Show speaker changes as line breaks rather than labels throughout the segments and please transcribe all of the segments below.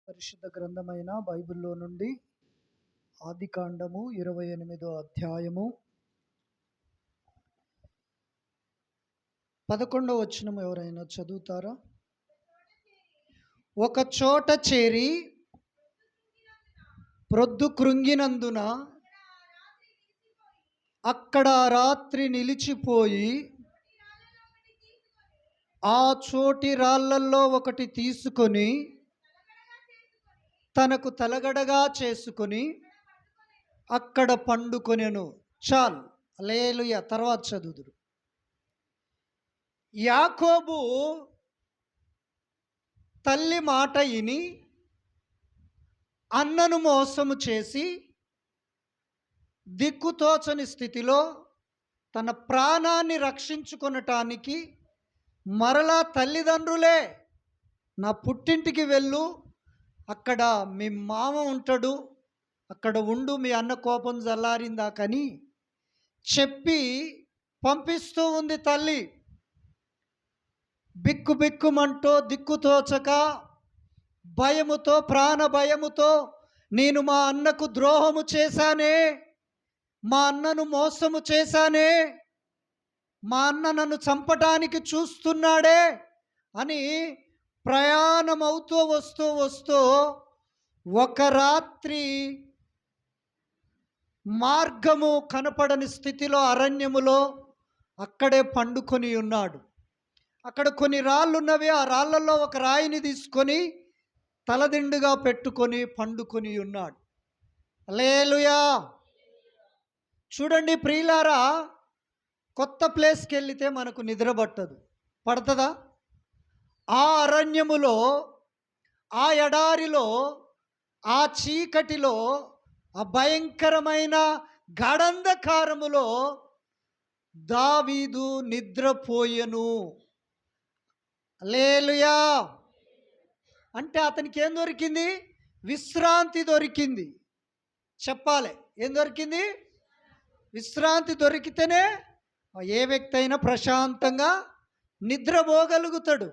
పరిశుద్ధ గ్రంథమైన బైబిల్లో నుండి ఆదికాండము 28వ అధ్యాయము 11వ వచనం ఎవరైనా చదువుతారా? ఒక చోట చేరి ప్రొద్దు కృంగినందున అక్కడ రాత్రి నిలిచిపోయి ఆ చోటి రాళ్ళల్లో ఒకటి తీసుకొని తనకు తలగడగా చేసుకొని అక్కడ పండుకొనెను. చాలు, హల్లెలూయా. తర్వాత చదువుదురు. యాకోబు తల్లి మాట విని అన్నను మోసము చేసి దిక్కుతోచని స్థితిలో తన ప్రాణాన్ని రక్షించుకొనటానికి మరలా తల్లిదండ్రులే నా పుట్టింటికి వెళ్ళు, అక్కడ మీ మామ ఉంటాడు, అక్కడ ఉండు, మీ అన్న కోపం చల్లారిందాకని చెప్పి పంపిస్తూ ఉంది తల్లి. బిక్కుబిక్కుమంటూ దిక్కుతోచక భయముతో, ప్రాణ భయముతో, నేను మా అన్నకు ద్రోహము చేశానే, మా అన్నను మోసము చేశానే, మా అన్న నన్ను చంపటానికి చూస్తున్నాడే అని ప్రయాణం అవుతూ వస్తూ ఒక రాత్రి మార్గము కనపడని స్థితిలో అరణ్యములో అక్కడే పండుకొని ఉన్నాడు. అక్కడ కొన్ని రాళ్ళు ఉన్నవి. ఆ రాళ్ళల్లో ఒక రాయిని తీసుకొని తలదిండుగా పెట్టుకొని పండుకొని ఉన్నాడు. హల్లెలూయా. చూడండి ప్రియులారా, కొత్త ప్లేస్కి వెళితే మనకు నిద్ర పడుతుందా? ఆ అరణ్యములో, ఆ ఎడారిలో, ఆ చీకటిలో, ఆ భయంకరమైన గాఢంధకారములో దావీదు నిద్రపోయెను. హల్లెలూయా. అంటే అతనికి ఏం దొరికింది? విశ్రాంతి దొరికింది. చెప్పాలి, ఏం దొరికింది? విశ్రాంతి దొరికితేనే ఏ వ్యక్తి అయినా ప్రశాంతంగా నిద్రపోగలుగుతాడు.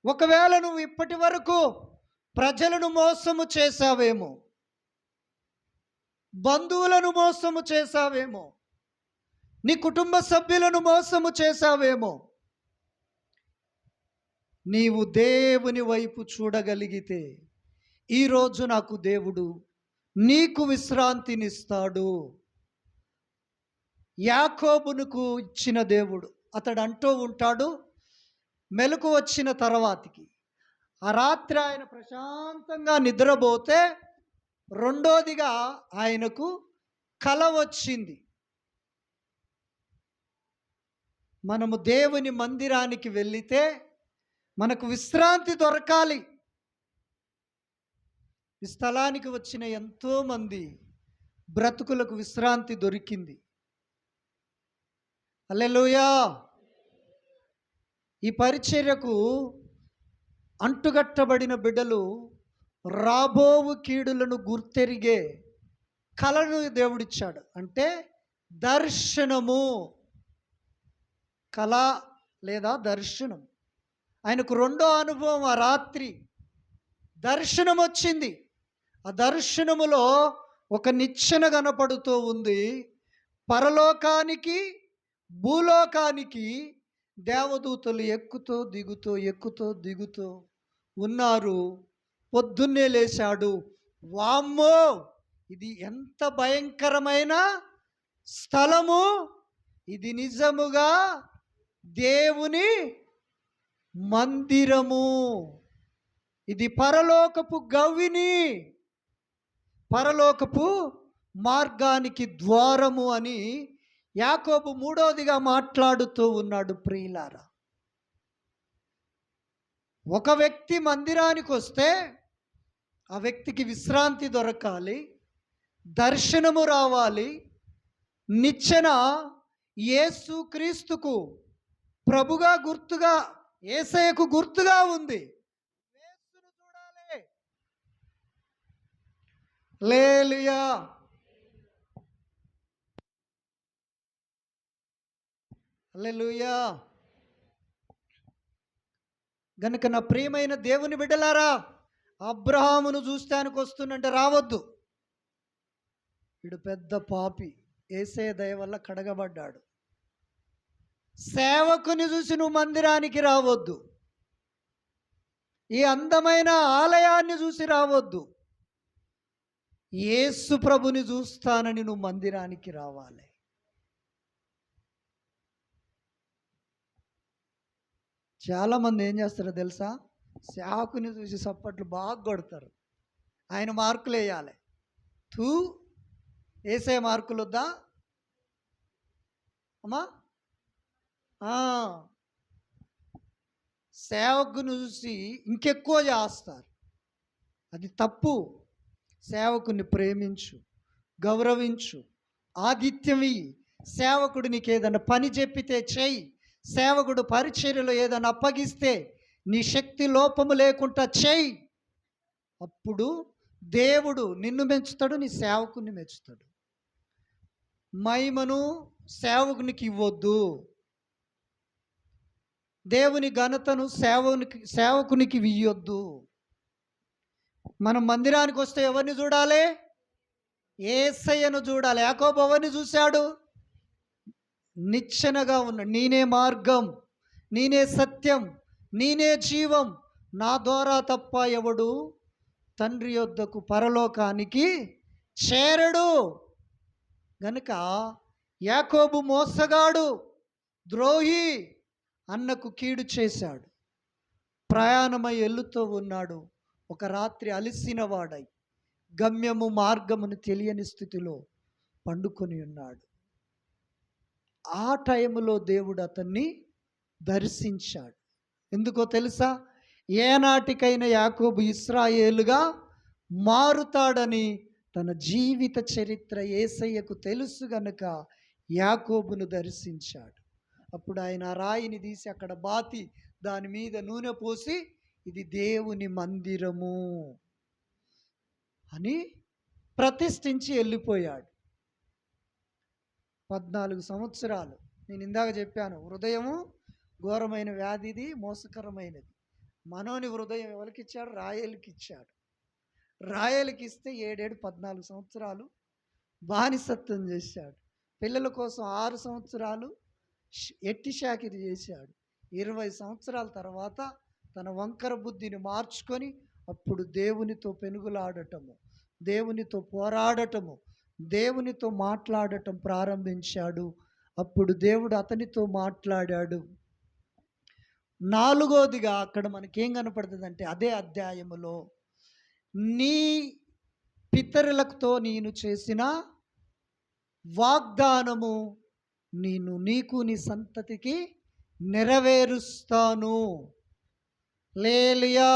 ఒకవేళ నువ్వు ఇప్పటి వరకు ప్రజలను మోసము చేశావేమో, బంధువులను మోసము చేశావేమో, నీ కుటుంబ సభ్యులను మోసము చేశావేమో, నీవు దేవుని వైపు చూడగలిగితే ఈరోజు నాకు దేవుడు నీకు విశ్రాంతినిస్తాడు. యాకోబునకు ఇచ్చిన దేవుడు అతడు అంటూ ఉంటాడు, మెలకు వచ్చిన తర్వాతకి ఆ రాత్రి ఆయన ప్రశాంతంగా నిద్రపోతే రెండోదిగా ఆయనకు కల వచ్చింది. మనము దేవుని మందిరానికి వెళితే మనకు విశ్రాంతి దొరకాలి. ఈ స్థలానికి వచ్చిన ఎంతోమంది బ్రతుకులకు విశ్రాంతి దొరికింది. హల్లెలూయా. ఈ పరిచర్యకు అంటుగట్టబడిన బిడ్డలు రాబోవు కీడులను గుర్తెరిగే కలను దేవుడిచ్చాడు. అంటే దర్శనము, కళ లేదా దర్శనం. ఆయనకు రెండో అనుభవం ఆ రాత్రి దర్శనం వచ్చింది. ఆ దర్శనములో ఒక నిచ్చెన కనపడుతూ ఉంది. పరలోకానికి భూలోకానికి దేవదూతలు ఎక్కుతూ దిగుతూ ఉన్నారు. పొద్దున్నే లేచాడు. వామ్మో, ఇది ఎంత భయంకరమైన స్థలము! ఇది నిజముగా దేవుని మందిరము, ఇది పరలోకపు గవ్విని, పరలోకపు మార్గానికి ద్వారము అని యాకోబు మూడోదిగా మాట్లాడుతూ ఉన్నాడు. ప్రియులారా, ఒక వ్యక్తి మందిరానికి వస్తే ఆ వ్యక్తికి విశ్రాంతి దొరకాలి, దర్శనము రావాలి. నిచ్చెన యేసుక్రీస్తుకు ప్రభుగా గుర్తుగా, యేసయ్యకు గుర్తుగా ఉంది. యేసును చూడాలి. హల్లెలూయా. హల్లెలూయా. గనుక నా ప్రియమైన దేవుని బిడ్డలారా, అబ్రహామును చూస్తానికి వస్తున్నంటే రావద్దు. వీడు పెద్ద పాపి, యేసయ్య దయ వల్ల కడగబడ్డాడు. సేవకుని చూసి నువ్వు మందిరానికి రావద్దు. ఈ అందమైన ఆలయాన్ని చూసి రావద్దు. యేసు ప్రభుని చూస్తానని నువ్వు మందిరానికి రావాలి. చాలామంది ఏం చేస్తారో తెలుసా? సేవకుని చూసి చప్పట్లు బాగా కొడతారు. ఆయన మార్కులు వేయాలి. తూ వేసే మార్కులు వద్దా అమ్మా? సేవకుని చూసి ఇంకెక్కువ చేస్తారు. అది తప్పు. సేవకుని ప్రేమించు, గౌరవించు, ఆతిథ్యం ఇయ్యి. సేవకుడు నీకు ఏదైనా పని చెప్పితే చెయ్యి. సేవకుడు పరిచర్యలో ఏదైనా అప్పగిస్తే నీ శక్తి లోపము లేకుండా చెయ్యి. అప్పుడు దేవుడు నిన్ను మెచ్చుతాడు, నీ సేవకుని మెచ్చుతాడు. మహిమను సేవకునికి ఇవ్వద్దు. దేవుని ఘనతను సేవకునికి ఇయ్యొద్దు. మనం మందిరానికి వస్తే ఎవరిని చూడాలి? యేసయ్యను చూడాలి. యాకోబు ఎవరిని చూశాడు? నిచ్చెనగా ఉన్నాడు. నేనే మార్గం, నేనే సత్యం, నేనే జీవం, నా ద్వారా తప్ప ఎవడు తండ్రి యొద్దకు పరలోకానికి చేరడు. గనుక యాకోబు మోసగాడు, ద్రోహి, అన్నకు కీడు చేశాడు. ప్రయాణమై ఎల్లుతూ ఉన్నాడు. ఒక రాత్రి అలిసిన వాడై గమ్యము మార్గమును తెలియని స్థితిలో పండుకొని ఉన్నాడు. ఆ టైములో దేవుడు అతన్ని దర్శించాడు. ఎందుకో తెలుసా? ఏనాటికైనా యాకోబు ఇశ్రాయేలుగా మారుతాడని తన జీవిత చరిత్ర యేసయ్యకు తెలుసు గనుక యాకోబును దర్శించాడు. అప్పుడు ఆయన ఆ రాయిని తీసి అక్కడ బాతి దాని మీద నూనె పోసి ఇది దేవుని మందిరము అని ప్రతిష్ఠించి వెళ్ళిపోయాడు. 14 సంవత్సరాలు. నేను ఇందాక చెప్పాను, హృదయము ఘోరమైన వ్యాధిది, మోసకరమైనది. మనోని హృదయం ఎవరికి ఇచ్చాడు? రాయేలుకి ఇచ్చాడు. రాయేలుకి ఇస్తే 14 సంవత్సరాలు బానిసత్వం చేశాడు. పిల్లల కోసం 6 సంవత్సరాలు ఎట్టి షాకిరి చేశాడు. 20 సంవత్సరాల తర్వాత తన వంకర బుద్ధిని మార్చుకొని అప్పుడు దేవునితో పెనుగులాడటము, దేవునితో పోరాడటము, దేవునితో మాట్లాడటం ప్రారంభించాడు. అప్పుడు దేవుడు అతనితో మాట్లాడాడు. 4వదిగా అక్కడ మనకేం కనపడుతుందంటే అదే అధ్యాయములో నీ పితరులతో నేను చేసిన వాగ్దానము నీకు నీ సంతతికి నెరవేరుస్తాను. హల్లెలూయా.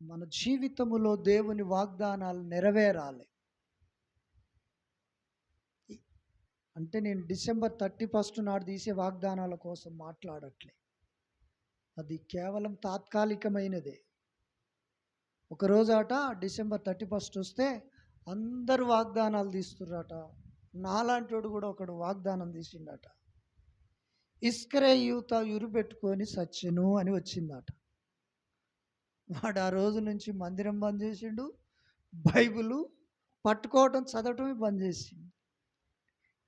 మన జీవితములో దేవుని వాగ్దానాలు నెరవేరాలి. అంటే నేను డిసెంబర్ 31 నాడు తీసే వాగ్దానాల కోసం మాట్లాడట్లే. అది కేవలం తాత్కాలికమైనదే. ఒకరోజట డిసెంబర్ 31 వస్తే అందరూ వాగ్దానాలు తీస్తుర్రట. నాలాంటోడు కూడా ఒకడు వాగ్దానం తీసిండట. ఇస్కరేయూత ఉరిపెట్టుకొని సచ్చెను అని వచ్చిందట. వాడు ఆ రోజు నుంచి మందిరం బంద్ చేసిండు, బైబిలు పట్టుకోవటం చదవటమే బంద్ చేసిండు.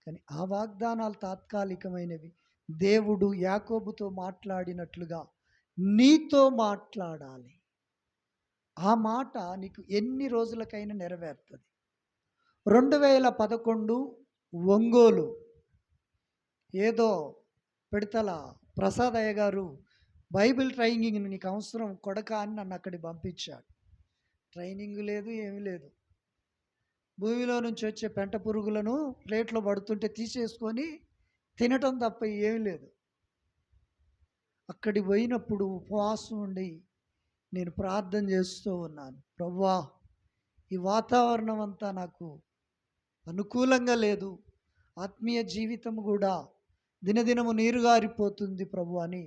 కానీ ఆ వాగ్దానాలు తాత్కాలికమైనవి. దేవుడు యాకోబుతో మాట్లాడినట్లుగా నీతో మాట్లాడాలి. ఆ మాట నీకు ఎన్ని రోజులకైనా నెరవేరుతుంది. 2011 ఒంగోలు ఏదో పెడతల ప్రసాద్ అయ్య గారు బైబిల్ ట్రైనింగ్ నీకు అవసరం కొడక అని నన్ను అక్కడికి పంపించాడు. ట్రైనింగ్ లేదు, ఏమీ లేదు. భూమిలో నుంచి వచ్చే పెంట పురుగులను ప్లేట్లో పడుతుంటే తీసేసుకొని తినటం తప్ప ఏమీ లేదు. అక్కడికి పోయినప్పుడు ఉపవాసం ఉండి నేను ప్రార్థన చేస్తూ ఉన్నాను. ప్రభువా, ఈ వాతావరణం అంతా నాకు అనుకూలంగా లేదు, ఆత్మీయ జీవితం కూడా దినదినము నీరుగారిపోతుంది ప్రభు అని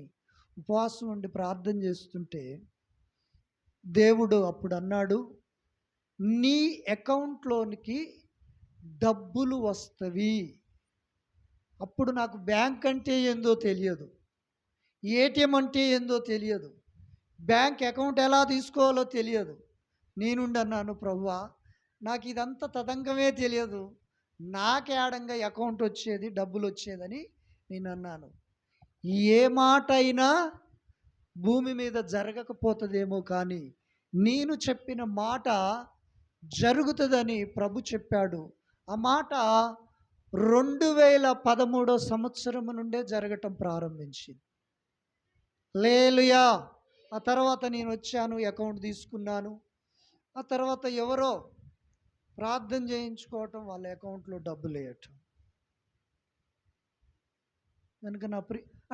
ఉపవాసం ఉండి ప్రార్థన చేస్తుంటే దేవుడు అప్పుడు అన్నాడు, నీ అకౌంట్లోనికి డబ్బులు వస్తవి. అప్పుడు నాకు బ్యాంక్ అంటే ఏందో తెలియదు, ఏటీఎం అంటే ఏందో తెలియదు. బ్యాంక్ అకౌంట్ ఎలా తీసుకోవాలో తెలియదు. నేనుండి అన్నాను, ప్రభువా నాకు ఇదంతా తతంగమే తెలియదు, నాకేడంగా అకౌంట్ వచ్చేది డబ్బులు వచ్చేదని నేను అన్నాను. ఏ మాట అయినా భూమి మీద జరగకపోతుందేమో కానీ నేను చెప్పిన మాట జరుగుతుందని ప్రభు చెప్పాడు. ఆ మాట 2013 సంవత్సరం నుండే జరగటం ప్రారంభించింది. హల్లెలూయా. ఆ తర్వాత నేను వచ్చాను, అకౌంట్ తీసుకున్నాను. ఆ తర్వాత ఎవరో ప్రార్థన చేయించుకోవటం, వాళ్ళ అకౌంట్లో డబ్బులు వేయటం. కనుక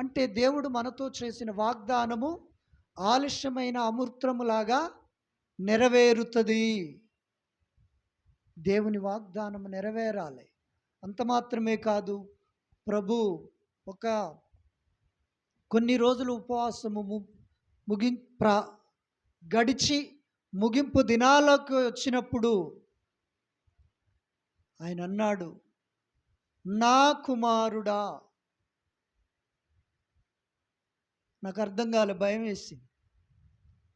అంటే దేవుడు మనతో చేసిన వాగ్దానము ఆలస్యమైన అమూర్తములాగా నెరవేరుతుంది. దేవుని వాగ్దానం నెరవేరాలి. అంత మాత్రమే కాదు, ప్రభు కొన్ని రోజులు ఉపవాసము గడిచి ముగింపు దినాలకు వచ్చినప్పుడు ఆయన అన్నాడు, నా కుమారుడా. నాకు అర్థం కాలే, భయం వేసింది.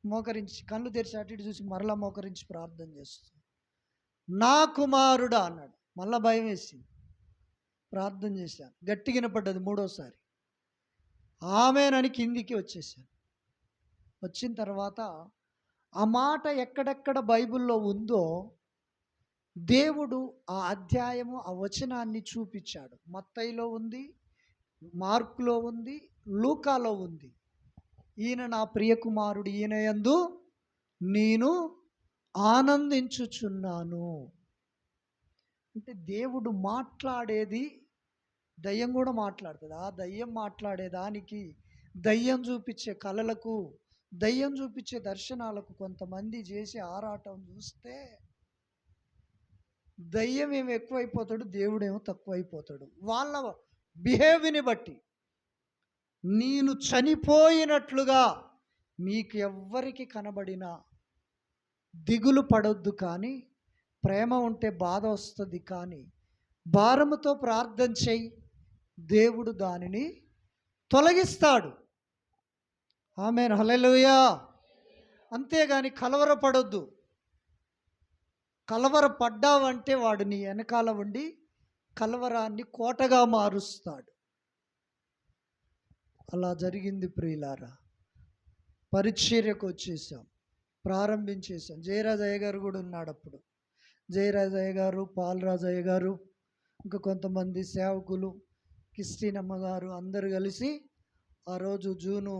మోకరించి కళ్ళు తెరిచి అటు ఇటు చూసి మరలా మోకరించి ప్రార్థన చేస్తూ, నా కుమారుడా అన్నాడు. మళ్ళా భయం వేసింది. ప్రార్థన చేశాను, గట్టిగా వినపడ్డది. మూడోసారి ఆమేనని కిందికి వచ్చేసాను. వచ్చిన తర్వాత ఆ మాట ఎక్కడెక్కడ బైబిల్లో ఉందో దేవుడు ఆ అధ్యాయము, ఆ వచనాన్ని చూపించాడు. మత్తయిలో ఉంది, మార్కులో ఉంది, లూకాలో ఉంది. ఈయన నా ప్రియ కుమారుడు, ఈయన యందు నేను ఆనందించుచున్నాను. అంటే దేవుడు మాట్లాడేది, దయ్యం కూడా మాట్లాడుతుంది. ఆ దయ్యం మాట్లాడేదానికి, దయ్యం చూపించే కళలకు, దయ్యం చూపించే దర్శనాలకు కొంతమంది చేసే ఆరాటం చూస్తే దయ్యం ఏమో ఎక్కువైపోతాడు, దేవుడేమో తక్కువైపోతాడు. వాళ్ళ బిహేవ్ని బట్టి. నేను చనిపోయినట్లుగా మీకు ఎవ్వరికి కనబడినా దిగులు పడొద్దు, కానీ ప్రేమ ఉంటే బాధ వస్తుంది, కానీ భారముతో ప్రార్థన చేయి, దేవుడు దానిని తొలగిస్తాడు. ఆమేన్, హల్లెలూయా. అంతేగాని కలవరపడొద్దు. కలవరపడ్డావంటే వాడు నీ వెనకాల ఉండి కలవరాన్ని కోటగా మారుస్తాడు. అలా జరిగింది ప్రియులారా. పరిచర్యకు వచ్చేసాం, ప్రారంభించేసాం. జయరాజయ్య గారు కూడా ఉన్నాడు అప్పుడు. జయరాజయ్య గారు, పాలరాజయ్య గారు, ఇంకా కొంతమంది సేవకులు, క్రిస్టినమ్మ గారు అందరూ కలిసి ఆ రోజు జూను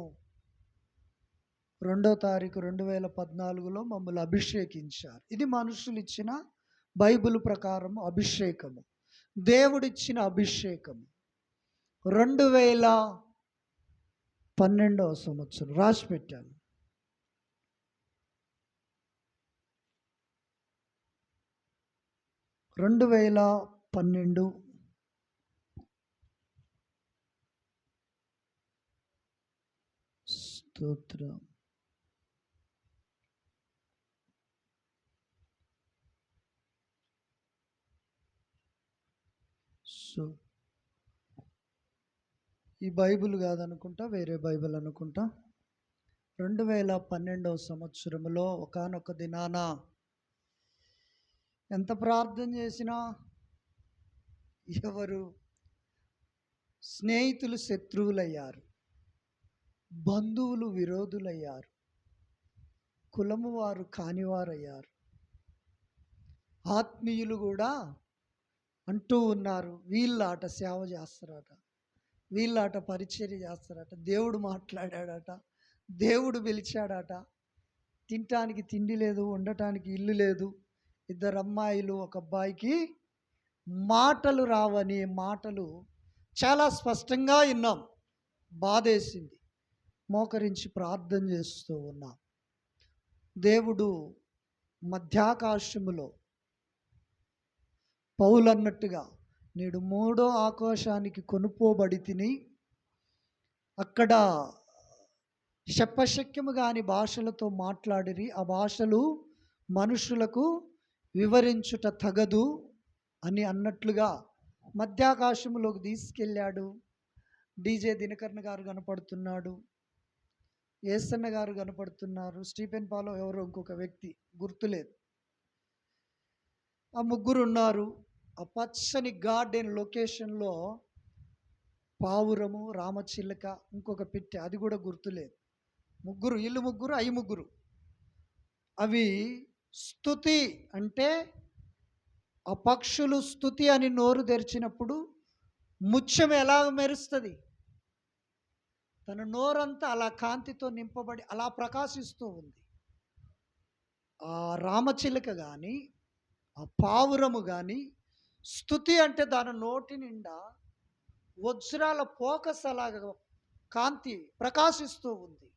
2వ తారీఖు 2014లో మమ్మల్ని అభిషేకించారు. ఇది మనుషులు ఇచ్చిన బైబిల్ ప్రకారం అభిషేకము, దేవుడిచ్చిన అభిషేకము. 2012వ సంవత్సరం రాసి పెట్టాను. 2012 స్తోత్రం. ఈ బైబిల్ కాదనుకుంటా, వేరే బైబిల్ అనుకుంటా. 2012వ సంవత్సరంలో ఒకానొక దినాన ఎంత ప్రార్థన చేసినా ఎవరు స్నేహితులు శత్రువులయ్యారు, బంధువులు విరోధులయ్యారు, కులము వారు కానివారయ్యారు, ఆత్మీయులు కూడా అంటూ ఉన్నారు, వీళ్ళాట సేవ చేస్తారట, వీళ్ళాట పరిచర్య చేస్తారట, దేవుడు మాట్లాడాడట, దేవుడు పిలిచాడట, తినటానికి తిండి లేదు, ఉండటానికి ఇల్లు లేదు, 2 అమ్మాయిలు 1 అబ్బాయికి మాటలు రావని మాటలు చాలా స్పష్టంగా విన్నాం. బాధేసింది. మోకరించి ప్రార్థన చేస్తూ ఉన్నాం. దేవుడు మధ్యాకాశములో పౌలు అన్నట్టుగా నేడు 3వ ఆకాశానికి కొనుపోబడి తిని అక్కడ శపశక్యము కాని భాషలతో మాట్లాడిరి, ఆ భాషలు మనుషులకు వివరించుట తగదు అని అన్నట్లుగా మధ్యాకాశములోకి తీసుకెళ్ళాడు. డీజే దినకరణ గారు కనపడుతున్నాడు, యేసన్న గారు కనపడుతున్నారు, స్టీఫెన్ పాలో ఎవరో ఇంకొక వ్యక్తి గుర్తులేదు. ఆ ముగ్గురు ఉన్నారు. ఆ పచ్చని గార్డెన్ లొకేషన్లో పావురము, రామచిలక, ఇంకొక పిట్టె, అది కూడా గుర్తులేదు. ముగ్గురు, వీళ్ళు ముగ్గురు, అయి ముగ్గురు. అవి స్తుతి అంటే ఆ పక్షులు స్తుతి అని నోరు తెరిచినప్పుడు ముత్యం ఎలా మెరుస్తుంది, తన నోరంతా అలా కాంతితో నింపబడి అలా ప్రకాశిస్తూ ఉంది. ఆ రామచిలుక కానీ ఆ పావురము కానీ స్తుతి అంటే దాని నోటి నిండా వజ్రాల ఫోకస్ అలాగా కాంతి ప్రకాశిస్తూ ఉంది.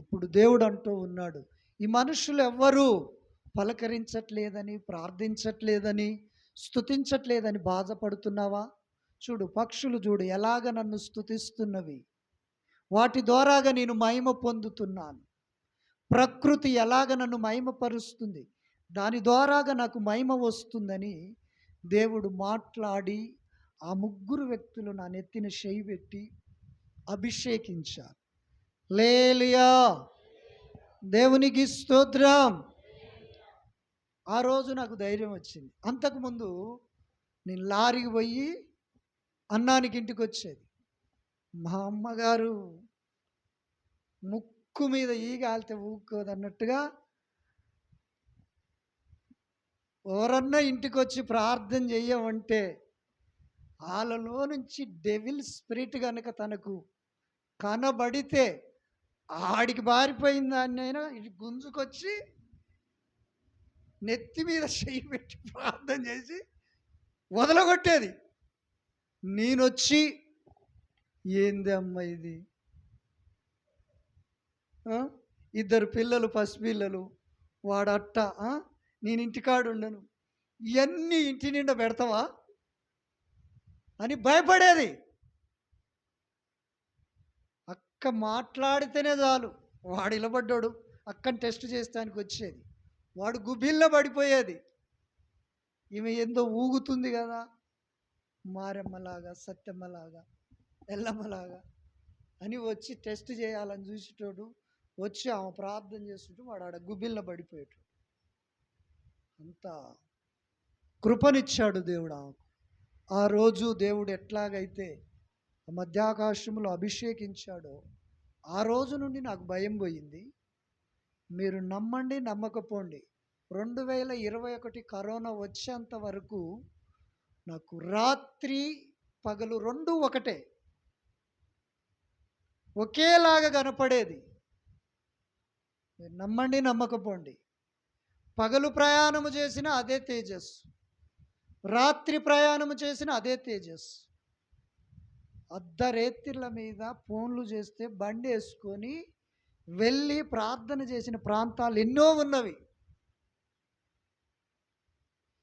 అప్పుడు దేవుడు అంటూ ఉన్నాడు, ఈ మనుషులు ఎవ్వరూ పలకరించట్లేదని, ప్రార్థించట్లేదని, స్తుతించట్లేదని బాధపడుతున్నావా? చూడు, పక్షులు చూడు ఎలాగ నన్ను స్తుతిస్తున్నవి, వాటి ద్వారాగా నేను మహిమ పొందుతున్నాను. ప్రకృతి ఎలాగ నన్ను మహిమపరుస్తుంది, దాని ద్వారాగా నాకు మహిమ వస్తుందని దేవుడు మాట్లాడి ఆ ముగ్గురు వ్యక్తులు నా నెత్తిన చేయి పెట్టి అభిషేకించారు. హల్లెలూయా, దేవునికి స్తోత్రం. ఆ రోజు నాకు ధైర్యం వచ్చింది. అంతకుముందు నేను లారీకి పోయి అన్నానికి ఇంటికి వచ్చేది. మా అమ్మగారు ముక్కు మీద ఈగాలితే ఊక్కోదు అన్నట్టుగా ఎవరన్నా ఇంటికి వచ్చి ప్రార్థన చెయ్యమంటే వాళ్ళలో నుంచి డెవిల్ స్పిరిట్ కనుక తనకు కనబడితే ఆడికి బారిపోయిన దాన్నైనా ఇటు గుంజుకొచ్చి నెత్తి మీద చెయ్యి పెట్టి ప్రార్థన చేసి వదలగొట్టేది. నేనొచ్చి ఏంది అమ్మ ఇది, ఇద్దరు పిల్లలు, పసిపిల్లలు, వాడట్ట, నేను ఇంటికాడు ఉండను, ఇవన్నీ ఇంటి నిండా పెడతావా అని భయపడేది. అక్క మాట్లాడితేనే చాలు వాడు ఇలబడ్డాడు, అక్కని టెస్ట్ చేస్తానికి వచ్చేది, వాడు గుబిల్లో పడిపోయేది. ఈమె ఏందో ఊగుతుంది కదా, మారెమ్మలాగా, సత్యమ్మలాగా, ఎల్లమ్మలాగా అని వచ్చి టెస్ట్ చేయాలని చూసేటోడు, వచ్చి ఆమె ప్రార్థన చేస్తుంటే వాడు ఆడ గుబిల్లో పడిపోయాడు. అంత కృపనిచ్చాడు దేవుడు ఆమెకు. ఆ రోజు దేవుడు ఎట్లాగైతే మధ్యాకాశంలో అభిషేకించాడో ఆ రోజు నుండి నాకు భయం పోయింది. మీరు నమ్మండి నమ్మకపోండి, 2021 కరోనా వచ్చేంత వరకు నాకు రాత్రి పగలు రెండు ఒకటే, ఒకేలాగా కనపడేది. మీరు నమ్మండి నమ్మకపోండి, పగలు ప్రయాణము చేసిన అదే తేజస్సు, రాత్రి ప్రయాణము చేసిన అదే తేజస్సు. అర్ధరేత్రిల మీద ఫోన్లు చేస్తే బండి వేసుకొని వెళ్ళి ప్రార్థన చేసిన ప్రాంతాలు ఎన్నో ఉన్నవి.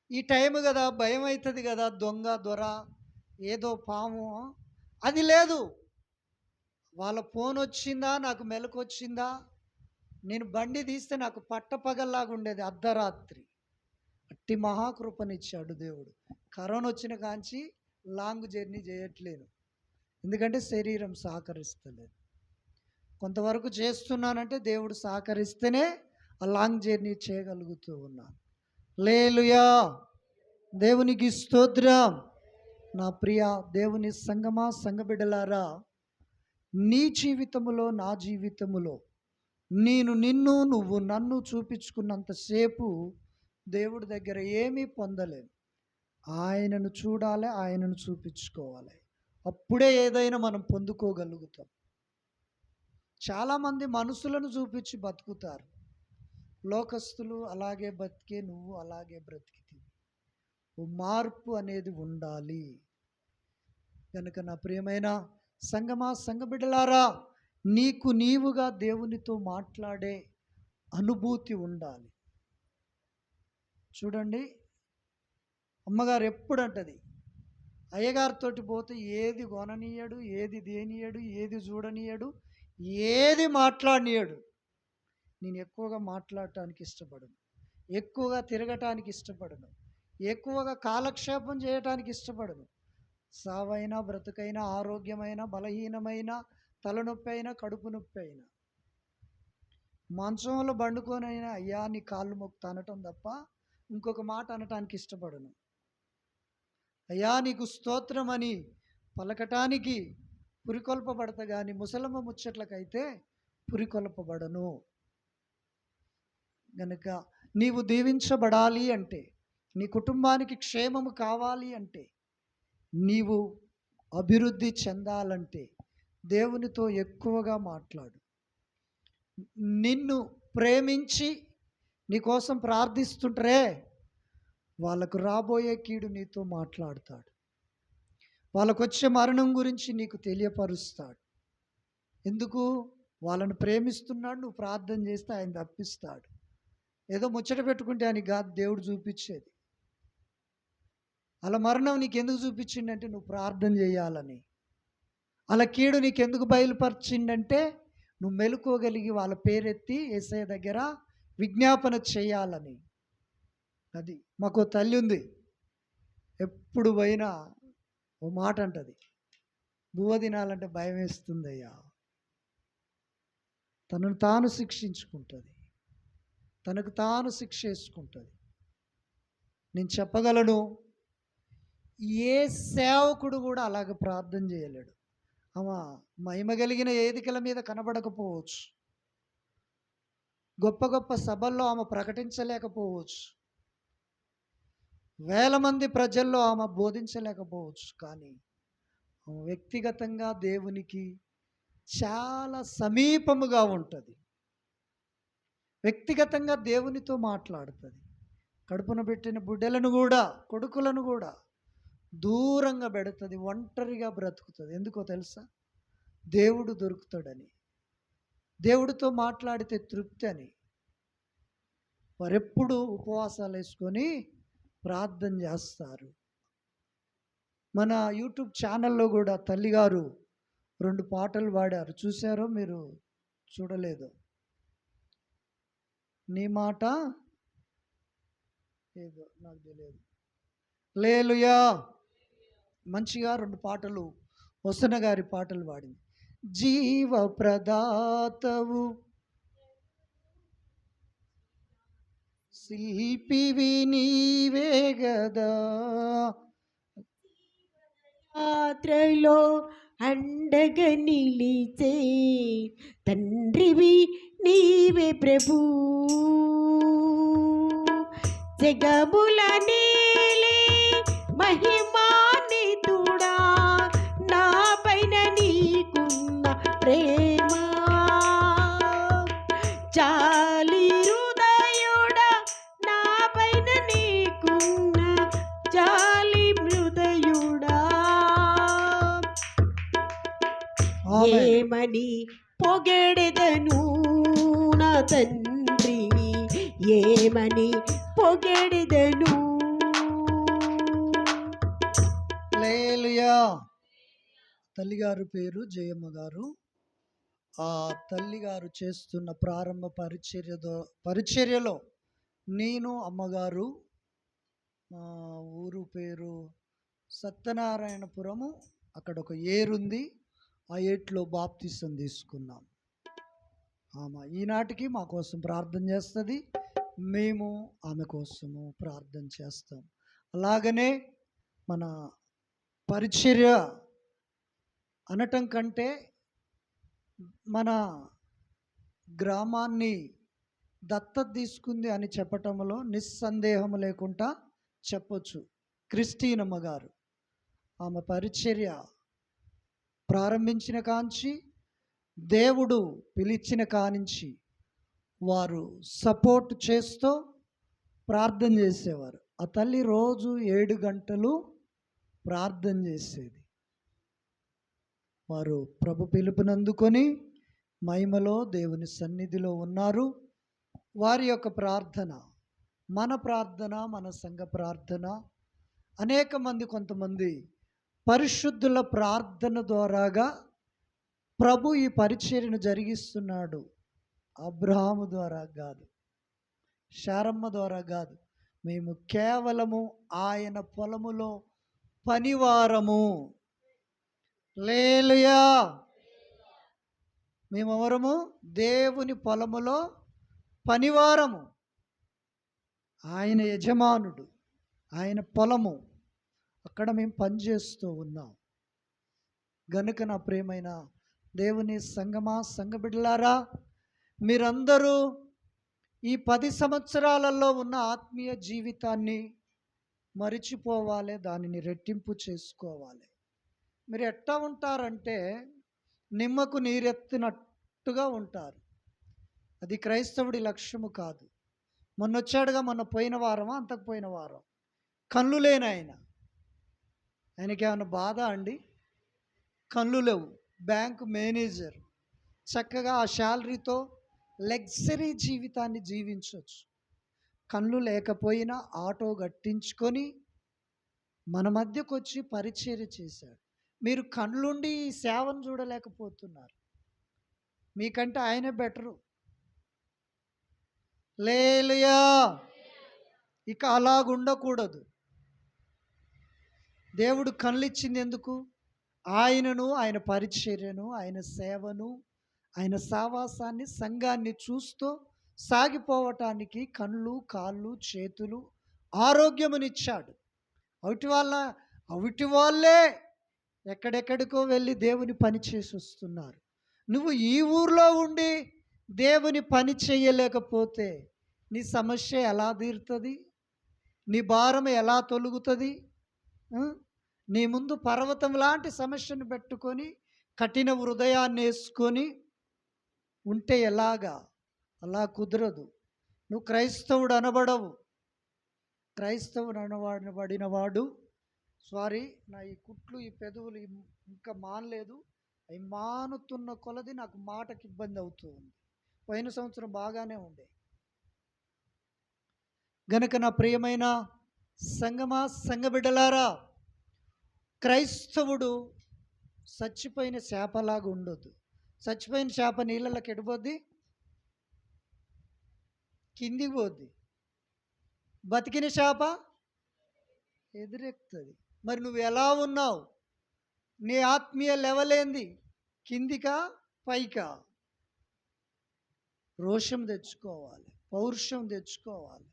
ఈ టైం కదా, భయం అవుతుంది కదా, దొంగ దొర ఏదో పాము, అది లేదు. వాళ్ళ ఫోన్ వచ్చిందా, నాకు మెలకు వచ్చిందా, నేను బండి తీస్తే నాకు పట్టపగల్లాగా ఉండేది అర్ధరాత్రి. అట్టి మహాకృపనిచ్చాడు దేవుడు. కరోనా వచ్చిన కాంచి లాంగ్ జర్నీ చేయట్లేదు, ఎందుకంటే శరీరం సహకరిస్తలేదు. కొంతవరకు చేస్తున్నానంటే దేవుడు సహకరిస్తేనే ఆ లాంగ్ జర్నీ చేయగలుగుతూ ఉన్నాను. హల్లెలూయా, దేవునికి స్తోత్రం. నా ప్రియ దేవుని సంగమా, సంఘబిడ్డలారా, నీ జీవితములో నా జీవితములో నేను నిన్ను, నువ్వు నన్ను చూపించుకున్నంతసేపు దేవుడి దగ్గర ఏమీ పొందలేము. ఆయనను చూడాలి, ఆయనను చూపించుకోవాలి, అప్పుడే ఏదైనా మనం పొందుకోగలుగుతాం. చాలామంది మనుషులను చూపించి బతుకుతారు. లోకస్తులు అలాగే బతికే, నువ్వు అలాగే బ్రతికితే మార్పు అనేది ఉండాలి. కనుక నా ప్రియమైన సంగమా, సంఘబిడ్డలారా, నీకు నీవుగా దేవునితో మాట్లాడే అనుభూతి ఉండాలి. చూడండి, అమ్మగారు ఎప్పుడు అంటది, అయ్యగారితోటి పోతే ఏది కొననీయడు, ఏది దేనియడు, ఏది చూడనీయడు, ఏది మాట్లాడనీయడు. నేను ఎక్కువగా మాట్లాడటానికి ఇష్టపడను, ఎక్కువగా తిరగటానికి ఇష్టపడను, ఎక్కువగా కాలక్షేపం చేయటానికి ఇష్టపడను. సావైనా బ్రతుకైనా, ఆరోగ్యమైన బలహీనమైన, తలనొప్పి అయినా, కడుపు నొప్పి అయినా, మంచంలో బండుకొనైనా అయ్యా నీ కాళ్ళు మొక్కుతా అనటం తప్ప ఇంకొక మాట అనటానికి ఇష్టపడను. అయ్యా నీకు స్తోత్రం అని పలకటానికి పురికొల్పబడతా కానీ ముసలమ్మ ముచ్చట్లకైతే పురికొల్పబడను. గనుక నీవు దీవించబడాలి అంటే, నీ కుటుంబానికి క్షేమము కావాలి అంటే, నీవు అభివృద్ధి చెందాలంటే దేవునితో ఎక్కువగా మాట్లాడు. నిన్ను ప్రేమించి నీకోసం ప్రార్థిస్తుంటారే వాళ్ళకు రాబోయే కీడు నీతో మాట్లాడతాడు. వాళ్ళకు వచ్చే మరణం గురించి నీకు తెలియపరుస్తాడు. ఎందుకు? వాళ్ళను ప్రేమిస్తున్నాడు. నువ్వు ప్రార్థన చేస్తే ఆయన తప్పిస్తాడు. ఏదో ముచ్చట పెట్టుకుంటే అని కాదు దేవుడు చూపించేది. అలా మరణం నీకు ఎందుకు చూపించిండంటే నువ్వు ప్రార్థన చేయాలని. అలా కీడు నీకు ఎందుకు బయలుపరిచిండంటే నువ్వు మెలుకోగలిగి వాళ్ళ పేరెత్తి యేసయ్య దగ్గర విజ్ఞాపన చేయాలని. అది మాకు తల్లి ఉంది, ఎప్పుడు పోయినా ఓ మాట అంటది, బువ్వ తినాలంటే భయం వేస్తుందయ్యా. తనను తాను శిక్షించుకుంటుంది, తనకు తాను శిక్ష వేసుకుంటుంది. నేను చెప్పగలను, ఏ సేవకుడు కూడా అలాగ ప్రార్థన చేయలేడు. ఆమె మహిమ కలిగిన వేదికల మీద కనబడకపోవచ్చు, గొప్ప గొప్ప సభల్లో ఆమె ప్రకటించలేకపోవచ్చు, వేల మంది ప్రజల్లో ఆమె బోధించలేకపోవచ్చు, కానీ ఆమె వ్యక్తిగతంగా దేవునికి చాలా సమీపముగా ఉంటుంది. వ్యక్తిగతంగా దేవునితో మాట్లాడుతుంది. కడుపున పెట్టిన బిడ్డలను కూడా, కొడుకులను కూడా దూరంగా పెడుతుంది. ఒంటరిగా బ్రతుకుతుంది. ఎందుకో తెలుసా? దేవుడు దొరుకుతాడని, దేవుడితో మాట్లాడితే తృప్తి అని. వారెప్పుడు ఉపవాసాలు వేసుకొని ప్రార్థన చేస్తారు. మన యూట్యూబ్ ఛానల్లో కూడా తల్లిగారు 2 పాటలు పాడారు. చూశారో మీరు? చూడలేదు. నీ మాట ఏదో నాకు తెలియదు. హల్లెలూయా. మంచిగా 2 పాటలు వసన గారి పాటలు పాడింది. జీవ ప్రదాతవు శిల్పివి నీవే గదా,
పాత్రలో అండగా నిలిచే తండ్రివి నీవే ప్రభు. జగముల నీలే మహిమాన్వితుడా, నా పైన నీకున్న ప్రేమ. జాలి హృదయుడా, నా పైన నీకున్న జాలి హృదయుడా. ఏమని పొగెడెదను నా తండ్రిని, ఏమని పొగెడెదను.
హల్లెలూయా. తల్లిగారు పేరు జయమ్మ గారు. ఆ తల్లిగారు చేస్తున్న ప్రారంభ పరిచర్యలో నేను, అమ్మగారు, ఊరు పేరు సత్యనారాయణపురము, అక్కడ ఒక ఏరుంది, ఆ ఏట్లో బాప్తిసం తీసుకున్నాం. ఆమె ఈనాటికి మా కోసం ప్రార్థన చేస్తుంది, మేము ఆమె కోసము ప్రార్థన చేస్తాం. అలాగనే మన పరిచర్య అనటం కంటే మన గ్రామాన్ని దత్తత తీసుకుంది అని చెప్పటంలో నిస్సందేహం లేకుండా చెప్పొచ్చు. క్రిస్టీనమ్మ గారు ఆమె పరిచర్య ప్రారంభించిన కాంచి, దేవుడు పిలిచిన కానించి వారు సపోర్ట్ చేస్తూ ప్రార్థన చేసేవారు. ఆ తల్లి రోజు 7 గంటలు ప్రార్థన చేసేది. వారు ప్రభు పిలుపునందుకొని మహిమలో దేవుని సన్నిధిలో ఉన్నారు. వారి యొక్క ప్రార్థన, మన ప్రార్థన, మన సంఘ ప్రార్థన, అనేక మంది, కొంతమంది పరిశుద్ధుల ప్రార్థన ద్వారాగా ప్రభు ఈ పరిచర్యను జరిగిస్తున్నాడు. అబ్రహాము ద్వారా కాదు, శారమ్మ ద్వారా కాదు, మేము కేవలము ఆయన పొలములో పనివారము. హల్లెలూయా. మేమెవరము? దేవుని పొలములో పనివారము. ఆయన యజమానుడు, ఆయన పొలము, అక్కడ మేము పనిచేస్తూ ఉన్నాం. గనుక నా ప్రియమైన దేవుని సంగమా, సంఘ బిడ్డలారా, మీరందరూ ఈ 10 సంవత్సరాలలో ఉన్న ఆత్మీయ జీవితాన్ని మరిచిపోవాలి, దానిని రెట్టింపు చేసుకోవాలి. మీరు ఎట్టా ఉంటారంటే నిమ్మకు నీరెత్తినట్టుగా ఉంటారు. అది క్రైస్తవుడి లక్ష్యము కాదు. మొన్న పోయిన వారమా, అంతకు పోయిన వారం, కళ్ళు లేని ఆయనకి ఏమైనా బాధ అండి? కళ్ళు లేవు, బ్యాంకు మేనేజర్, చక్కగా ఆ శాలరీతో లగ్జరీ జీవితాన్ని జీవించవచ్చు. కళ్ళు లేకపోయినా ఆటో కట్టించుకొని మన మధ్యకు వచ్చి పరిచర్య చేశాడు. మీరు కళ్ళుండి ఈ సేవను చూడలేకపోతున్నారు. మీకంటే ఆయనే బెటరు. లేలుయా. ఇక అలాగుండకూడదు. దేవుడు కళ్ళు ఇచ్చింది ఎందుకు? ఆయనను, ఆయన పరిచర్యను, ఆయన సేవను, ఆయన సావాసాన్ని, సంఘాన్ని చూస్తూ సాగిపోవటానికి కళ్ళు, కాళ్ళు, చేతులు, ఆరోగ్యమునిచ్చాడు. అవిటి వాళ్ళే ఎక్కడెక్కడికో వెళ్ళి దేవుని పని చేసి వస్తున్నారు. నువ్వు ఈ ఊర్లో ఉండి దేవుని పని చేయలేకపోతే నీ సమస్య ఎలా తీరుతుంది? నీ భారం ఎలా తొలుగుతుంది? నీ ముందు పర్వతం లాంటి సమస్యను పెట్టుకొని కఠిన హృదయాన్ని వేసుకొని ఉంటే ఎలాగా? అలా కుదరదు. నువ్వు క్రైస్తవుడు అనబడవు. క్రైస్తవుడు అనబడినవాడు, నా ఈ కుట్లు, ఈ పెదవులు ఇంకా మానలేదు, అవి మానుతున్న కొలది నాకు మాటకి ఇబ్బంది అవుతూ ఉంది. పోయిన సంవత్సరం బాగానే ఉండే. గనుక నా ప్రియమైన సంగమా, సంఘ బిడ్డలారా, క్రైస్తవుడు చచ్చిపోయిన చేపలాగా ఉండొద్దు. చచ్చిపోయిన చేప నీళ్ళకి ఎడిపోద్ది, కిందికి పోద్ది. బతికిన చేప ఎదురెక్కుతుంది. మరి నువ్వు ఎలా ఉన్నావు? నీ ఆత్మీయ లెవెల్ ఏంది? కిందికా పైకా? రోషం తెచ్చుకోవాలి, పౌరుషం తెచ్చుకోవాలి.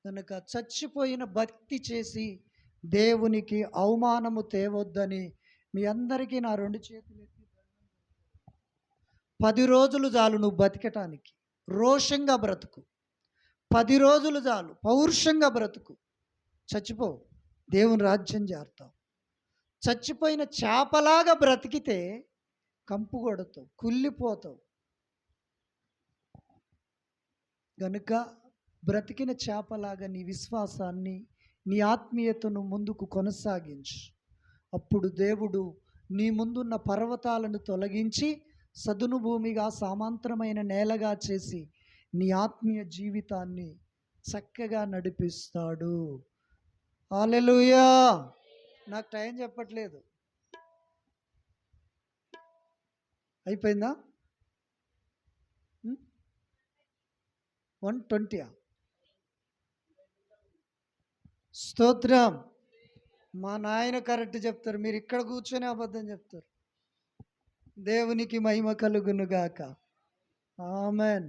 కనుక చచ్చిపోయిన భక్తి చేసి దేవునికి అవమానము తేవద్దని మీ అందరికీ నా 2 చేతులు ఎత్తి 10 రోజులు చాలు నువ్వు బతికటానికి. రోషంగా బ్రతుకు. 10 రోజులు చాలు, పౌరుషంగా బ్రతుకు. చచ్చిపో, దేవుని రాజ్యం చేరుతావు. చచ్చిపోయిన చేపలాగా బ్రతికితే కంపు కొడతావు, కుళ్ళిపోతావు. గనుక బ్రతికిన చేపలాగా నీ విశ్వాసాన్ని, నీ ఆత్మీయతను ముందుకు కొనసాగించు. అప్పుడు దేవుడు నీ ముందున్న పర్వతాలను తొలగించి సదును భూమిగా, సామాంతరమైన నేలగా చేసి నీ ఆత్మీయ జీవితాన్ని చక్కగా నడిపిస్తాడు. హల్లెలూయా. నాకు టైం చెప్పట్లేదు. అయిపోయిందా? 1:20. స్తోత్రం. మా నాయన కరెక్ట్ చెప్తారు, మీరు ఇక్కడ కూర్చొని అబద్ధం చెప్తారు. దేవునికి మహిమ కలుగునుగాక. ఆమెన్.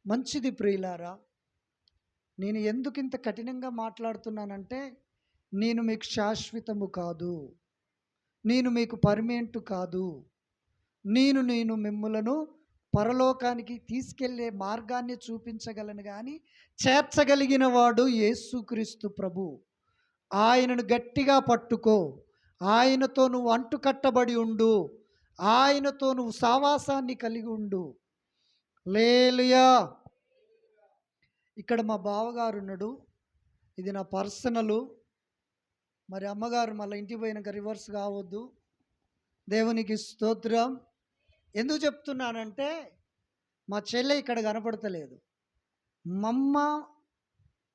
మంచిది ప్రియులారా. నేను ఎందుకు ఇంత కఠినంగా మాట్లాడుతున్నానంటే, నేను మీకు శాశ్వతము కాదు, నేను మీకు పర్మనెంట్ కాదు. నేను మిమ్ములను పరలోకానికి తీసుకెళ్లే మార్గాన్ని చూపించగలను, కానీ చేర్చగలిగిన వాడు యేసుక్రీస్తు ప్రభు. ఆయనను గట్టిగా పట్టుకో, ఆయనతో నువ్వు అంటుకట్టబడి ఉండు, ఆయనతో నువ్వు సావాసాన్ని కలిగి ఉండు. హల్లెలూయా. ఇక్కడ మా బావగారు ఉన్నాడు, ఇది నా పర్సనలు. మరి అమ్మగారు మళ్ళీ ఇంటికి పోయినాక రివర్స్ కావద్దు. దేవునికి స్తోత్రం. ఎందుకు చెప్తున్నానంటే, మా చెల్లె ఇక్కడ కనపడతలేదు. మమ్మ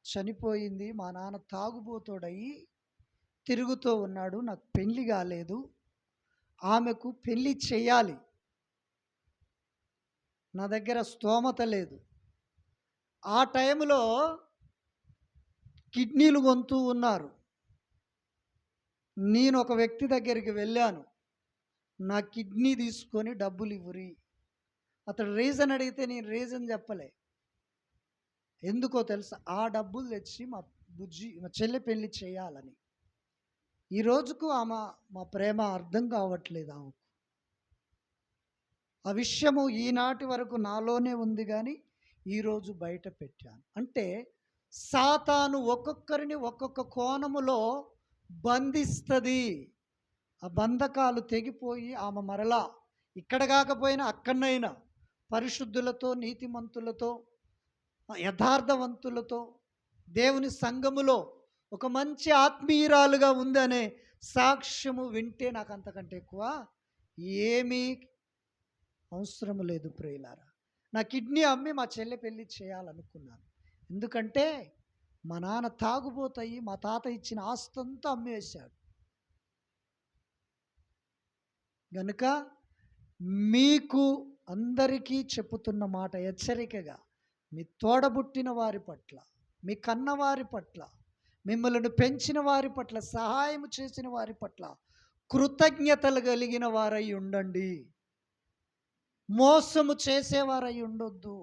చనిపోయింది, మా నాన్న తాగుబోతోడయి తిరుగుతూ ఉన్నాడు, నాకు పెళ్ళి కాలేదు, ఆమెకు పెళ్ళి చేయాలి, నా దగ్గర స్తోమత లేదు. ఆ టైంలో కిడ్నీలు కొంటూ ఉన్నారు. నేను ఒక వ్యక్తి దగ్గరికి వెళ్ళాను. నా కిడ్నీ తీసుకొని డబ్బులు ఇవ్వురి. అతడు రీజన్ అడిగితే నేను రీజన్ చెప్పలే. ఎందుకో తెలుసా? ఆ డబ్బులు తెచ్చి మా చెల్లి పెళ్లి చేయాలని. ఈ రోజుకు మా ప్రేమ అర్థం కావట్లేదు ఆమెకు. ఆ విషయము ఈనాటి వరకు నాలోనే ఉంది కానీ ఈరోజు బయట పెట్టాను. అంటే సాతాను ఒక్కొక్కరిని ఒక్కొక్క కోణములో బంధిస్తుంది. ఆ బంధకాలు తెగిపోయి ఆమె మరలా ఇక్కడ కాకపోయినా అక్కడనైనా పరిశుద్ధులతో, నీతిమంతులతో, యథార్థవంతులతో దేవుని సంఘములో ఒక మంచి ఆత్మీయురాలుగా ఉందనే సాక్ష్యము వింటే నాకు అంతకంటే ఎక్కువ ఏమీ అవసరం లేదు ప్రియులారా. నా కిడ్నీ అమ్మి మా చెల్లె పెళ్లి చేయాలనుకున్నాను. ఎందుకంటే మా నాన్న తాగుబోతాయి, మా తాత ఇచ్చిన ఆస్తంతా అమ్మేశాడు. గనుక మీకు అందరికీ చెప్పుతున్న మాట హెచ్చరికగా, మీ తోడబుట్టిన వారి పట్ల, మీ కన్నవారి పట్ల, మిమ్మల్ని పెంచిన వారి పట్ల, సహాయం చేసిన వారి పట్ల కృతజ్ఞతలు కలిగిన వారై ఉండండి. మోసము చేసేవారై ఉండొద్దు.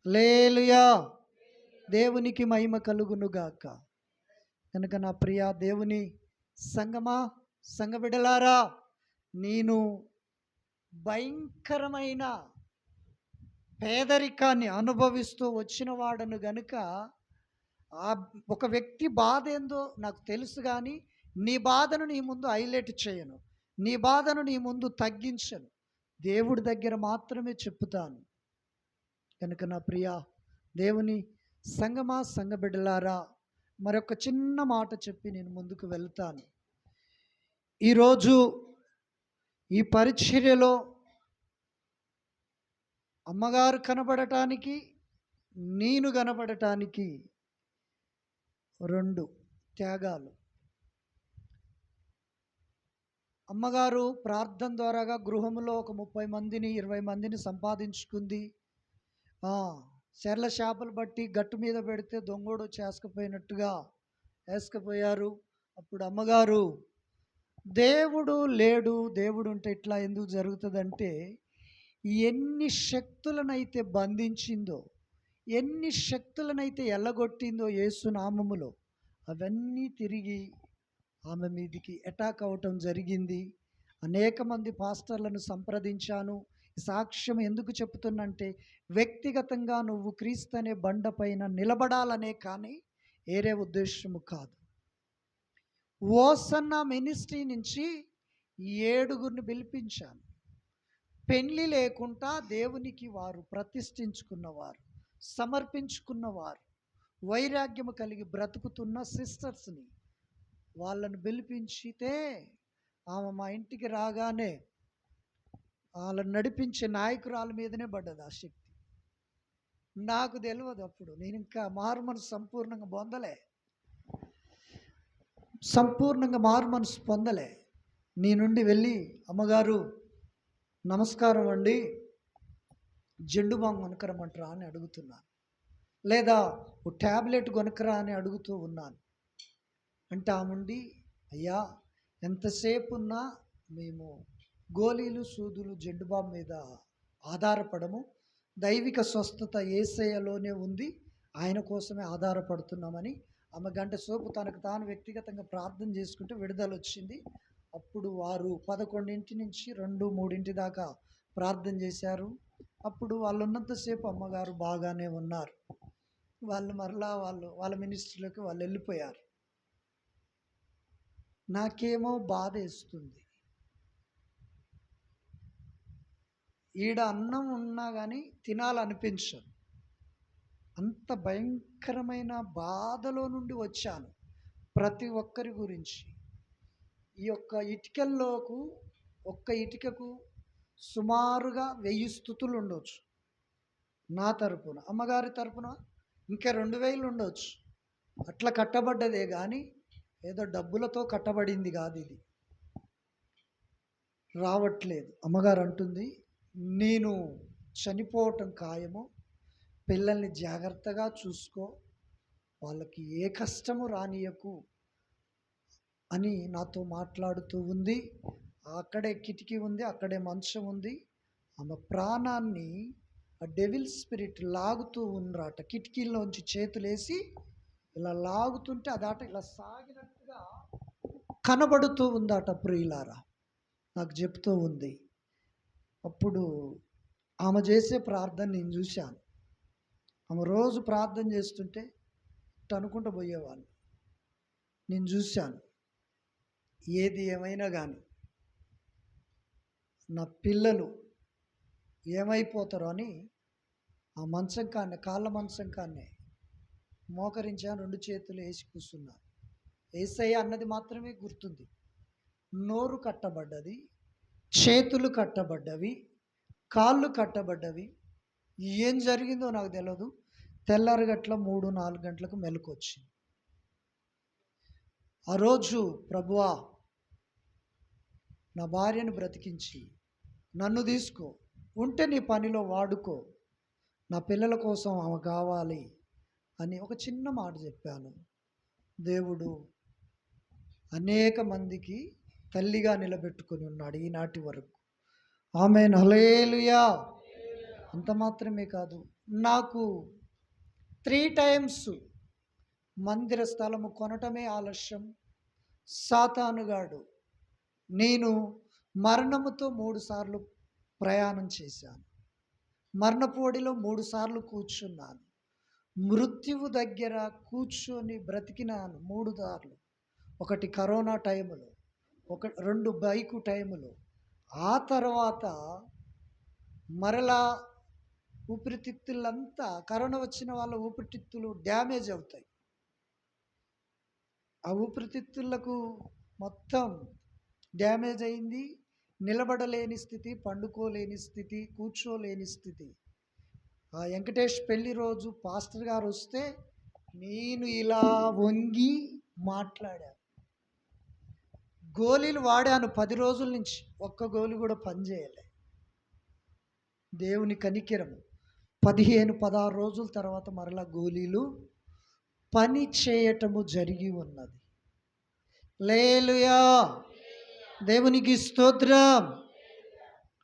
హల్లెలూయా. దేవునికి మహిమ కలుగునుగాక. కనుక నా ప్రియ దేవుని సంగమా, సంఘ బిడ్డలారా, నేను భయంకరమైన పేదరికాన్ని అనుభవిస్తూ వచ్చిన వాడను గనుక ఒక వ్యక్తి బాధ ఏందో నాకు తెలుసు, కానీ నీ బాధను నీ ముందు హైలైట్ చేయను, నీ బాధను నీ ముందు తగ్గించను, దేవుడి దగ్గర మాత్రమే చెప్పుతాను. కనుక నా ప్రియ దేవుని సంగమా, సంఘ బిడ్డలారా, మరొక చిన్న మాట చెప్పి నేను ముందుకు వెళ్తాను. ఈరోజు ఈ పరిచర్యలో అమ్మగారు కనబడటానికి, నేను కనబడటానికి 2 త్యాగాలు. అమ్మగారు ప్రార్థన ద్వారాగా గృహంలో ఒక 30 మందిని 20 మందిని సంపాదించుకుంది. చెర్ల చేపలు బట్టి గట్టు మీద పెడితే దొంగోడు చేసుకుపోయినట్టుగా వేసుకుపోయారు. అప్పుడు అమ్మగారు, దేవుడు లేడు, దేవుడు ఉంటే ఇట్లా ఎందుకు జరుగుతుందంటే, ఎన్ని శక్తులనైతే బంధించిందో, ఎన్ని శక్తులనైతే ఎల్లగొట్టిందో యేసు నామములో, అవన్నీ తిరిగి ఆమె మీదికి అటాక్ అవటం జరిగింది. అనేక మంది పాస్టర్లను సంప్రదించాను. ఈ సాక్ష్యం ఎందుకు చెప్తున్నంటే, వ్యక్తిగతంగా నువ్వు క్రీస్తు అనే బండ పైన నిలబడాలనే కానీ వేరే ఉద్దేశము కాదు. ఓసన్న మినిస్ట్రీ నుంచి 7గురిని పిలిపించాను. పెళ్లి లేకుండా దేవునికి వారు ప్రతిష్ఠించుకున్నవారు, సమర్పించుకున్నవారు, వైరాగ్యము కలిగి బ్రతుకుతున్న సిస్టర్స్ని వాళ్ళను పిలిపించితే, ఆమె మా ఇంటికి రాగానే వాళ్ళని నడిపించే నాయకురాల మీదనే పడ్డది ఆ శక్తి. నాకు తెలియదు అప్పుడు, నేను ఇంకా మారుమనసు సంపూర్ణంగా మారుమనసు పొందలే. నీ నుండి వెళ్ళి, అమ్మగారు నమస్కారం అండి, జెండు బాంబు కొనుక్కరమంటారా అని అడుగుతున్నాను, లేదా ఓ ట్యాబ్లెట్ కొనుక్కరా అని అడుగుతూ ఉన్నాను. అంటే ఆముండి, అయ్యా ఎంతసేపు ఉన్నా మేము గోళీలు, సూదులు, జెండు బాంబు మీద ఆధారపడము, దైవిక స్వస్థత యేసయ్యలోనే ఉంది, ఆయన కోసమే ఆధారపడుతున్నామని ఆమె గంట సేపు తనకు తాను వ్యక్తిగతంగా ప్రార్థన చేసుకుంటూ విడుదల వచ్చింది. అప్పుడు వారు 11 నుంచి 2, 3 దాకా ప్రార్థన చేశారు. అప్పుడు వాళ్ళు ఉన్నంతసేపు అమ్మగారు బాగానే ఉన్నారు. వాళ్ళు మరలా వాళ్ళ మినిస్ట్రీలోకి వాళ్ళు వెళ్ళిపోయారు. నాకేమో బాధ వేస్తుంది. ఈడ అన్నం ఉన్నా కానీ తినాలనిపించదు. అంత భయంకరమైన బాధలో నుండి వచ్చాను ప్రతి ఒక్కరి గురించి. ఈ యొక్క ఇటుకల్లోకు, ఒక్క ఇటుకకు సుమారుగా 1000 స్తుతులు ఉండొచ్చు. నా తరపున, అమ్మగారి తరపున ఇంకా 2000 ఉండొచ్చు. అట్లా కట్టబడ్డదే కానీ ఏదో డబ్బులతో కట్టబడింది కాదు. ఇది రావట్లేదు. అమ్మగారు అంటుంది, నేను చనిపోవటం ఖాయము, పిల్లల్ని జాగ్రత్తగా చూసుకో, వాళ్ళకి ఏ కష్టము రానియకు అని నాతో మాట్లాడుతూ ఉంది. అక్కడే కిటికీ ఉంది, అక్కడే మంచం ఉంది. ఆమె ప్రాణాన్ని ఆ డెవిల్ స్పిరిట్ లాగుతూ ఉందట. కిటికీలోంచి చేతులేసి ఇలా లాగుతుంటే అదాట ఇలా సాగినట్టుగా కనబడుతూ ఉందట ప్రియులారా. నాకు చెప్తూ ఉంది. అప్పుడు ఆమె చేసే ప్రార్థన నేను చూశాను. ఆమె రోజు ప్రార్థన చేస్తుంటే ఇట్ట అనుకుంటూ పోయేవాళ్ళు నేను చూశాను. ఏది ఏమైనా కానీ నా పిల్లలు ఏమైపోతారో అని ఆ మంచం కాన్నే, కాళ్ళ మంచం కాన్నే మోకరించాను, 2 చేతులు వేసి కూర్చున్నాను. యేసయ్య అన్నది మాత్రమే గుర్తుంది. నోరు కట్టబడ్డది, చేతులు కట్టబడ్డవి, కాళ్ళు కట్టబడ్డవి. ఏం జరిగిందో నాకు తెలియదు. తెల్లారగట్ల 3-4 గంటలకు మెలకువచ్చింది. ఆ రోజు ప్రభువా నా భార్యను బ్రతికించి నన్ను తీసుకో, ఉంటే నీ పనిలో వాడుకో, నా పిల్లల కోసం ఆమె కావాలి అని ఒక చిన్న మాట చెప్పాను. దేవుడు అనేక మందికి తల్లిగా నిలబెట్టుకొని ఉన్నాడు ఈనాటి వరకు. ఆమేన్, హల్లెలూయా. అంత మాత్రమే కాదు, నాకు 3 టైమ్స్ మందిర స్థలము కొనటమే ఆలస్యం. సాతానుగాడు నేను మరణముతో 3 సార్లు ప్రయాణం చేశాను. మరణపోడిలో 3 సార్లు కూర్చున్నాను. మృత్యువు దగ్గర కూర్చొని బ్రతికినాను 3 సార్లు. ఒకటి కరోనా టైములో, 2 బైకు టైములో. ఆ తర్వాత మరలా ఊపిరితిత్తులంతా, కరోనా వచ్చిన వాళ్ళ ఊపిరితిత్తులు డ్యామేజ్ అవుతాయి. ఆ ఊపిరితిత్తులకు మొత్తం డ్యామేజ్ అయింది. నిలబడలేని స్థితి, పండుకోలేని స్థితి, కూర్చోలేని స్థితి. ఆ వెంకటేష్ పెళ్లి రోజు పాస్టర్ గారు వస్తే నేను ఇలా వంగి మాట్లాడాను. గోళీలు వాడాను 10 రోజుల నుంచి, ఒక్క గోళీ కూడా పనిచేయలే. దేవుని కనికెరము. 15-16 రోజుల తర్వాత మరలా గోళీలు పని చేయటము జరిగి ఉన్నది. హల్లెలూయా, దేవునికి స్తోత్రం.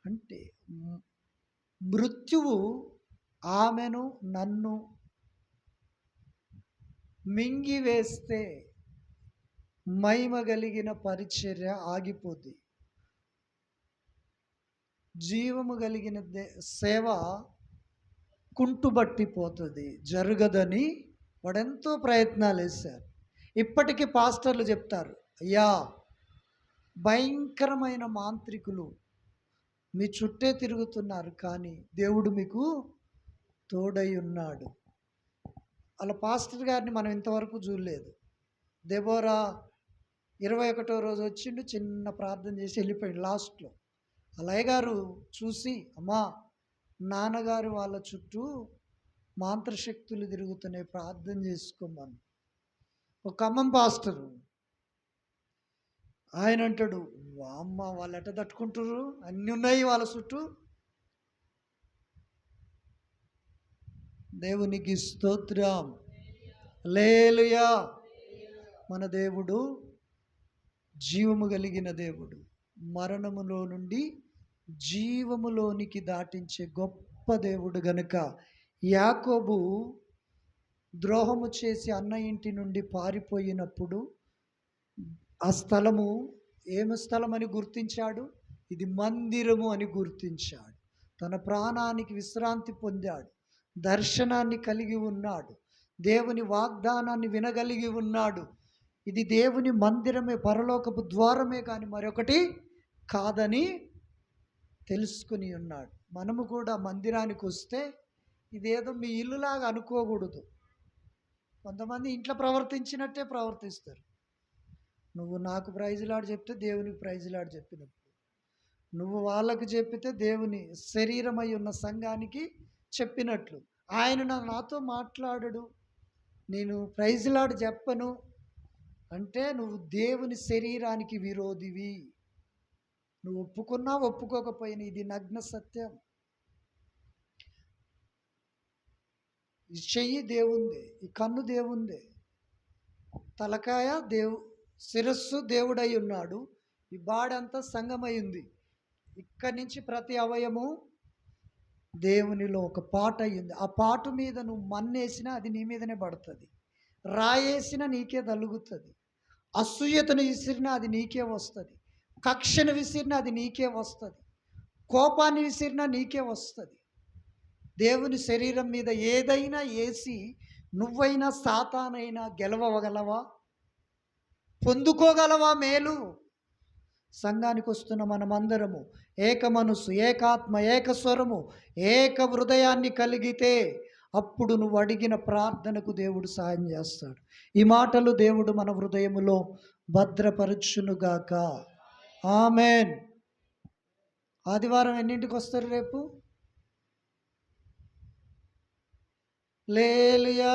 అంటే మృత్యువు ఆమెను నన్ను మింగివేస్తే మహిమ కలిగిన పరిచర్య ఆగిపోద్ది. జీవము కలిగిన సేవ కుంటుబట్టిపోతుంది, జరగదని వాడెంతో ప్రయత్నాలు వేశారు. ఇప్పటికీ పాస్టర్లు చెప్తారు, అయ్యా భయంకరమైన మాంత్రికులు మీ చుట్టే తిరుగుతున్నారు, కానీ దేవుడు మీకు తోడై ఉన్నాడు. అలా పాస్టర్ గారిని మనం ఇంతవరకు చూడలేదు. దెబోరా 21వ రోజు వచ్చిండు, చిన్న ప్రార్థన చేసి వెళ్ళిపోయాడు లాస్ట్లో. అలయ్య గారు చూసి, అమ్మా నాన్నగారు వాళ్ళ చుట్టూ మంత్రశక్తులు తిరుగుతున్నాయి, ప్రార్థన చేసుకోమని. ఒక ఖమ్మం పాస్టరు ఆయన అంటాడు, అమ్మ వాళ్ళు ఎట్ట తట్టుకుంటారు, అన్నీ ఉన్నాయి వాళ్ళ చుట్టూ. దేవునికి స్తోత్రం, హల్లెలూయా. మన దేవుడు జీవము కలిగిన దేవుడు, మరణములో నుండి జీవములోనికి దాటించే గొప్ప దేవుడు గనుక యాకోబు ద్రోహము చేసి అన్న ఇంటి నుండి పారిపోయినప్పుడు ఆ స్థలము ఏమి స్థలం అని గుర్తించాడు? ఇది మందిరము అని గుర్తించాడు. తన ప్రాణానికి విశ్రాంతి పొందాడు, దర్శనాన్ని కలిగి ఉన్నాడు, దేవుని వాగ్దానాన్ని వినగలిగి ఉన్నాడు. ఇది దేవుని మందిరమే, పరలోకపు ద్వారమే కానీ మరొకటి కాదని తెలుసుకుని ఉన్నాడు. మనము కూడా మందిరానికి వస్తే ఇదేదో మీ ఇల్లులాగా అనుకోకూడదు. కొంతమంది ఇంట్లో ప్రవర్తించినట్టే ప్రవర్తిస్తారు. నువ్వు నాకు ప్రైజులాడు చెప్తే దేవునికి ప్రైజులాడు చెప్పినప్పుడు, నువ్వు వాళ్ళకు చెప్పితే దేవుని శరీరమై ఉన్న సంఘానికి చెప్పినట్లు. ఆయన నాతో మాట్లాడడు, నేను ప్రైజులాడు చెప్పను అంటే నువ్వు దేవుని శరీరానికి విరోధివి. నువ్వు ఒప్పుకున్నా ఒప్పుకోకపోయినా ఇది నగ్న సత్యం. ఈ చెయ్యి దేవుందే, ఈ కన్ను దేవుందే, తలకాయ శిరస్సు దేవుడై ఉన్నాడు, ఈ బాడంతా సంగమై ఉంది. ఇక్కడి నుంచి ప్రతి అవయము దేవునిలో ఒక పాట అయ్యింది. ఆ పాటు మీద నువ్వు మన్నేసినా అది నీ మీదనే పడుతుంది, రాయేసినా నీకే తలుగుతుంది, అసూయతను విసిరినా అది నీకే వస్తుంది, కక్షను విసిరినా అది నీకే వస్తుంది, కోపాన్ని విసిరినా నీకే వస్తుంది. దేవుని శరీరం మీద ఏదైనా వేసి నువ్వైనా సాతానైనా గెలవగలవా? పొందుకోగలవా మేలు? సంఘానికి వస్తున్న మనమందరము ఏక మనసు, ఏకాత్మ, ఏక స్వరము, ఏక హృదయాన్ని కలిగితే అప్పుడు నువ్వు అడిగిన ప్రార్థనకు దేవుడు సహాయం చేస్తాడు. ఈ మాటలు దేవుడు మన హృదయములో భద్రపరచునుగాక. ఆమెన్. ఆదివారం ఎన్నింటికి వస్తారు రేపు? హల్లెలూయా.